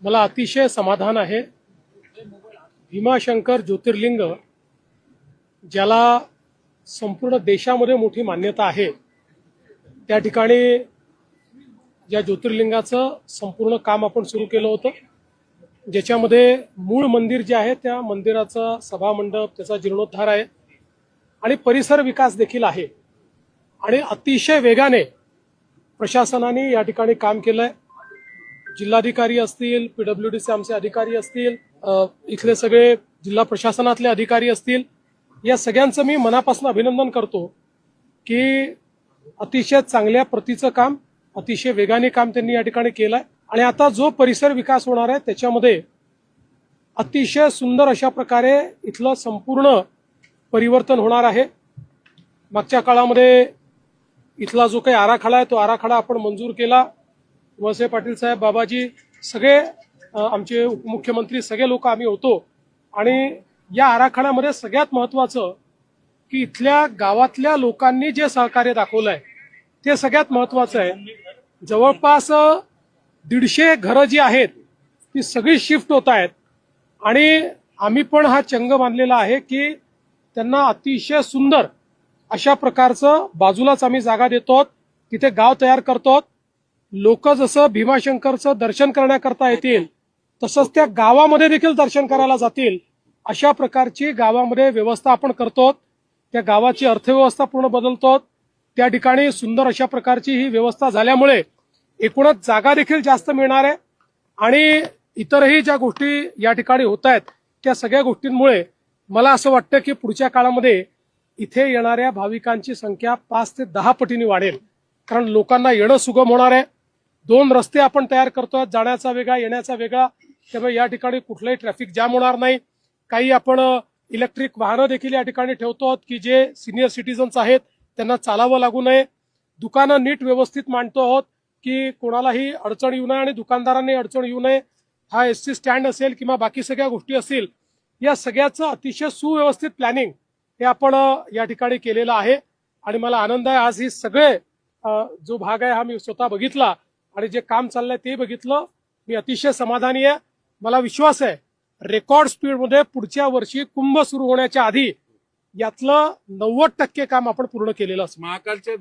मला अतिशय समाधान आहे। भीमाशंकर ज्योतिर्लिंग ज्याला संपूर्ण देशामध्ये मोठी मान्यता आहे, त्या ठिकाणी या ज्योतिर्लिंगाचं संपूर्ण काम आपण सुरू केलं होतं, ज्याच्यामध्ये मूळ मंदिर जे आहे त्या मंदिराचा सभामंडप, त्याचा जीर्णोद्धार आहे आणि परिसर विकास देखील आहे आणि अतिशय वेगाने प्रशासनाने या ठिकाणी काम केलंय। जिल्हाधिकारी असतील, पीडब्ल्यूडीचे आमचे अधिकारी असतील, इथले सगळे जिल्हा प्रशासनातले अधिकारी असतील, या सगळ्यांचं मी मनापासून अभिनंदन करतो की अतिशय चांगल्या प्रतीचं काम, अतिशय वेगाने काम त्यांनी या ठिकाणी केलंय आणि आता जो परिसर विकास होणार आहे त्याच्यामध्ये अतिशय सुंदर अशा प्रकारे इथलं संपूर्ण परिवर्तन होणार आहे। मागच्या काळामध्ये इथला जो काही आराखडा आहे तो आराखडा आपण मंजूर केला। वळसे पाटील साहेब, बाबाजी, सगळे आमचे उपमुख्यमंत्री, सगळे लोक आम्ही होतो आणि या आराखड्यामध्ये सगळ्यात महत्त्वाचं की इथल्या गावातल्या लोकांनी जे सहकार्य दाखवलंय ते सगळ्यात महत्त्वाचं आहे। जवळपास 150 घरं जी आहेत ती सगळी शिफ्ट होत आहेत आणि आम्ही पण हा चंग बांधलेला आहे की त्यांना अतिशय सुंदर अशा प्रकारचं बाजूलाच आम्ही जागा देतो, तिथे गाव तयार करतो। लोक जसं भीमाशंकरचं दर्शन करण्याकरता येतील तसंच त्या गावामध्ये देखील दर्शन करायला जातील अशा प्रकारची गावामध्ये व्यवस्था आपण करतो। त्या गावाची अर्थव्यवस्था पूर्ण बदलतो। त्या ठिकाणी सुंदर अशा प्रकारची ही व्यवस्था झाल्यामुळे एकूणच जागा देखील जास्त मिळणार आहे आणि इतरही ज्या गोष्टी या ठिकाणी होत आहेत त्या सगळ्या गोष्टींमुळे मला असं वाटतं की पुढच्या काळामध्ये इथे येणाऱ्या भाविकांची संख्या 5 ते 10 पटीने वाढेल, कारण लोकांना येणं सुगम होणार आहे। 2 रस्ते आपण तयार करतोय, जाण्याचा वेगळा, येण्याचा वेगळा, त्यामुळे या ठिकाणी कुठलंही ट्रॅफिक जाम होणार नाही। काही आपण इलेक्ट्रिक वाहनं देखील या ठिकाणी ठेवतो की जे सिनियर सिटीजन्स आहेत त्यांना चालावं लागू नये। दुकानं नीट व्यवस्थित मांडतो आहोत की कोणालाही अडचण येऊ नये आणि दुकानदारांनी अडचण येऊ नये। हा एसटी स्टँड असेल किंवा बाकी सगळ्या गोष्टी असतील, या सगळ्याचं अतिशय सुव्यवस्थित प्लॅनिंग हे आपण या ठिकाणी केलेलं आहे आणि मला आनंद आहे आज ही सगळे जो भाग आहे हा मी स्वतः बघितला आणि जे काम चाललंय ते बघितलं। मी अतिशय समाधानी आहे। मला विश्वास आहे रेकॉर्ड स्पीडमध्ये पुढच्या वर्षी कुंभ सुरू होण्याच्या आधी यातलं 90% काम आपण पूर्ण केलेलं असं। महाकालच्या